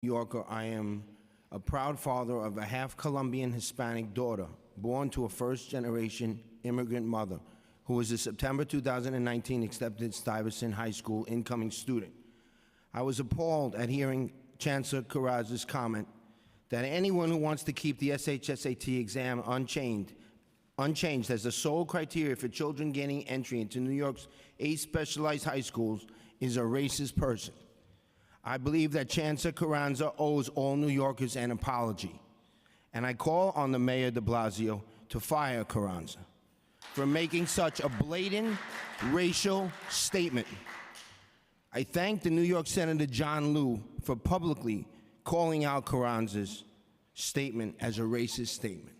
Yorker, I am a proud father of a half-Colombian Hispanic daughter born to a first-generation immigrant mother who was a September 2019 accepted Stuyvesant High School incoming student. I was appalled at hearing Chancellor Carraz's comment that anyone who wants to keep the SHSAT exam unchanged as the sole criteria for children gaining entry into New York's 8 specialized high schools is a racist person. I believe that Chancellor Carranza owes all New Yorkers an apology, and I call on the Mayor de Blasio to fire Carranza for making such a blatant racial statement. I thank the New York Senator John Liu for publicly calling out Carranza's statement as a racist statement.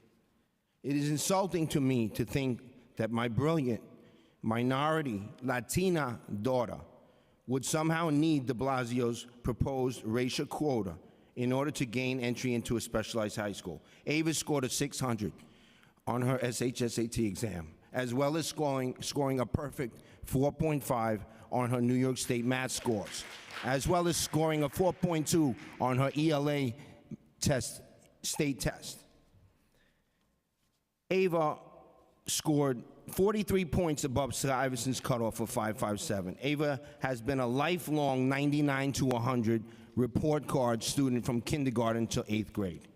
It is insulting to me to think that my brilliant minority Latina daughter would somehow need de Blasio's proposed racial quota in order to gain entry into a specialized high school. Ava scored a 600 on her SHSAT exam, as well as scoring a perfect 4.5 on her New York State math scores, as well as scoring a 4.2 on her ELA state test. Ava scored 43 points above Stuyvesant's cutoff of 557. Ava has been a lifelong 99 to 100 report card student from kindergarten to 8th grade.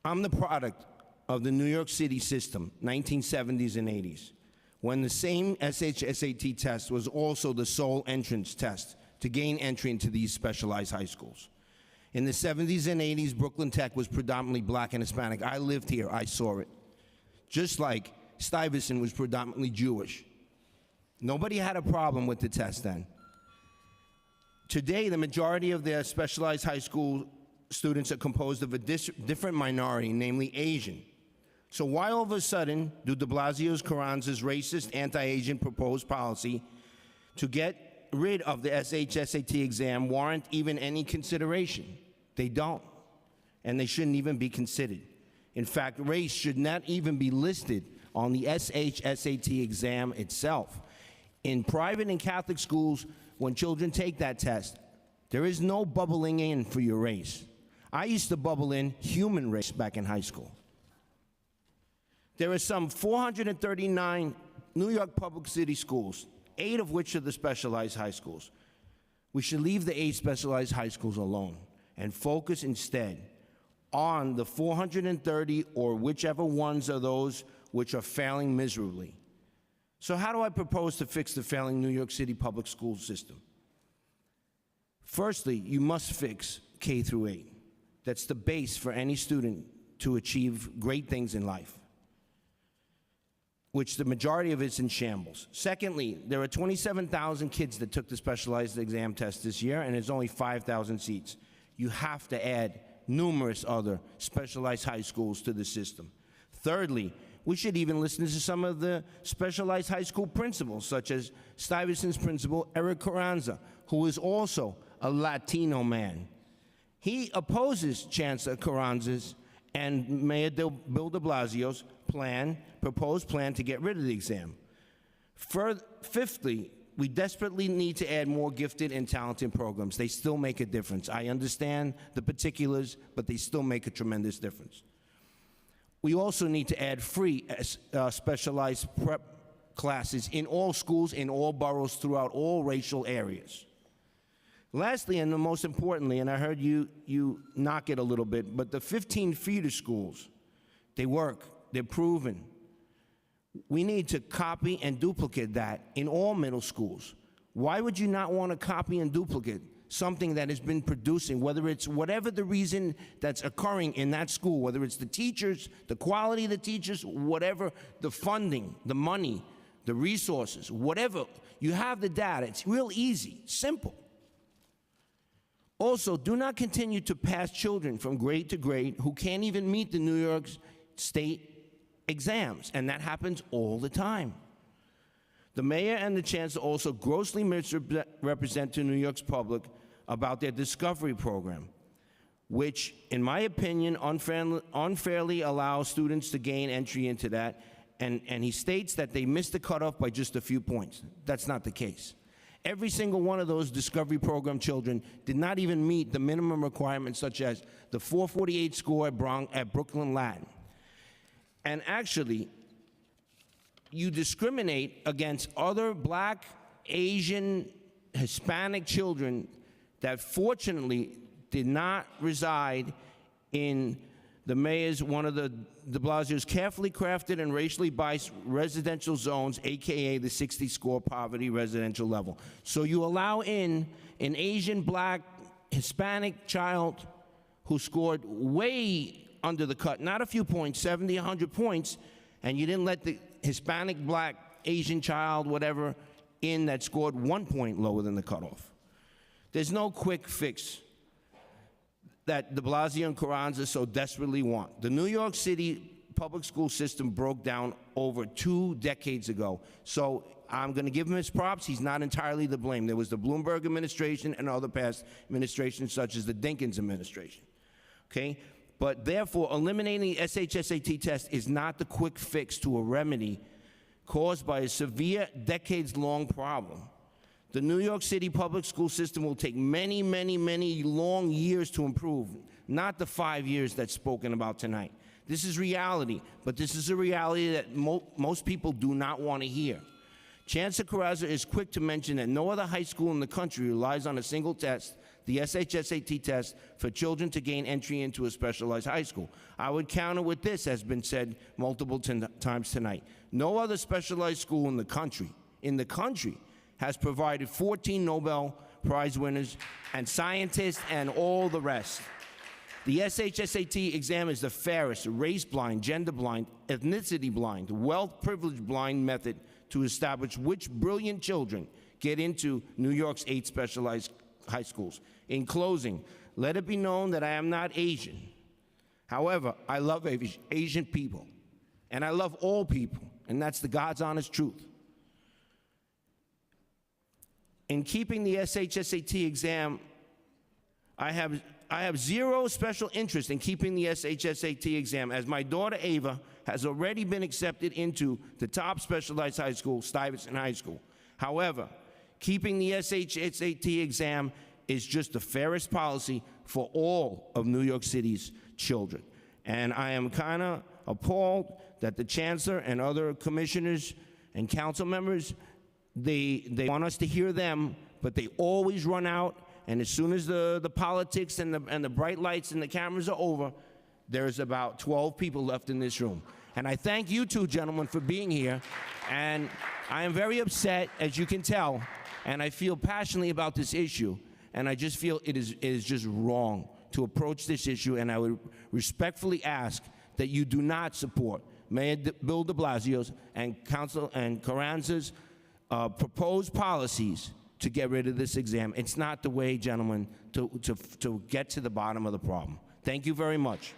I'm the product of the New York City system, 1970s and 80s, when the same SHSAT test was also the sole entrance test to gain entry into these specialized high schools. In the 70s and 80s, Brooklyn Tech was predominantly black and Hispanic. I lived here, I saw it. Just like Stuyvesant was predominantly Jewish. Nobody had a problem with the test then. Today, the majority of their specialized high school students are composed of a different minority, namely Asian. So why all of a sudden do de Blasio's, Carranza's racist anti-Asian proposed policy to get rid of the SHSAT exam warrant even any consideration? They don't, and they shouldn't even be considered. In fact, race should not even be listed on the SHSAT exam itself. In private and Catholic schools, when children take that test, there is no bubbling in for your race. I used to bubble in human race back in high school. There are some 439 New York public city schools, 8 of which are the specialized high schools. We should leave the 8 specialized high schools alone and focus instead on the 430 or whichever ones are those which are failing miserably. So how do I propose to fix the failing New York City public school system? Firstly, you must fix K through 8. That's the base for any student to achieve great things in life, which the majority of it's in shambles. Secondly, there are 27,000 kids that took the specialized exam test this year, and there's only 5,000 seats. You have to add numerous other specialized high schools to the system. Thirdly, we should even listen to some of the specialized high school principals, such as Stuyvesant's principal, Eric Carranza, who is also a Latino man. He opposes Chancellor Carranza's and Mayor Bill de Blasio's proposed plan to get rid of the exam. Fifthly, we desperately need to add more gifted and talented programs. They still make a difference. I understand the particulars, but they still make a tremendous difference. We also need to add free specialized prep classes in all schools, in all boroughs, throughout all racial areas. Lastly, and the most importantly, and I heard you knock it a little bit, but the 15 feeder schools, they work, they're proven. We need to copy and duplicate that in all middle schools. Why would you not want to copy and duplicate something that has been producing, whether it's whatever the reason that's occurring in that school, whether it's the teachers, the quality of the teachers, whatever, the funding, the money, the resources, whatever, you have the data. It's real easy, simple. Also, do not continue to pass children from grade to grade who can't even meet the New York State exams, and that happens all the time. The mayor and the chancellor also grossly misrepresent to New York's public about their discovery program, which, in my opinion, unfairly allows students to gain entry into that, and he states that they missed the cutoff by just a few points. That's not the case. Every single one of those Discovery Program children did not even meet the minimum requirements, such as the 448 score at Brooklyn Latin. And actually, you discriminate against other Black, Asian, Hispanic children that fortunately did not reside in the mayor's, one of the de Blasio's carefully crafted and racially biased residential zones, AKA the 60-score poverty residential level. So you allow in an Asian, Black, Hispanic child who scored way under the cut, not a few points, 70, 100 points, and you didn't let the Hispanic, Black, Asian child, whatever, in that scored 1 point lower than the cutoff. There's no quick fix that de Blasio and Carranza so desperately want. The New York City public school system broke down over 2 decades ago. So I'm going to give him his props. He's not entirely to blame. There was the Bloomberg administration and other past administrations, such as the Dinkins administration. Okay? But therefore, eliminating the SHSAT test is not the quick fix to a remedy caused by a severe, decades-long problem. The New York City public school system will take many, many, many long years to improve, not the 5 years that's spoken about tonight. This is reality, but this is a reality that most people do not want to hear. Chancellor Carranza is quick to mention that no other high school in the country relies on a single test, the SHSAT test, for children to gain entry into a specialized high school. I would counter with this, has been said multiple times tonight. No other specialized school in the country, has provided 14 Nobel Prize winners and scientists and all the rest. The SHSAT exam is the fairest, race-blind, gender-blind, ethnicity-blind, wealth-privilege-blind method to establish which brilliant children get into New York's 8 specialized high schools. In closing, let it be known that I am not Asian. However, I love Asian people, and I love all people, and that's the God's honest truth. In keeping the SHSAT exam, I have zero special interest in keeping the SHSAT exam, as my daughter Ava has already been accepted into the top specialized high school, Stuyvesant High School. However, keeping the SHSAT exam is just the fairest policy for all of New York City's children. And I am kind of appalled that the chancellor and other commissioners and council members, they want us to hear them, but they always run out, and as soon as the politics and the bright lights and the cameras are over, there's about 12 people left in this room. And I thank you two gentlemen for being here, and I am very upset, as you can tell, and I feel passionately about this issue, and I just feel it is just wrong to approach this issue, and I would respectfully ask that you do not support Mayor Bill de Blasio's and Council and Carranza's proposed policies to get rid of this exam. It's not the way, gentlemen, to get to the bottom of the problem. Thank you very much.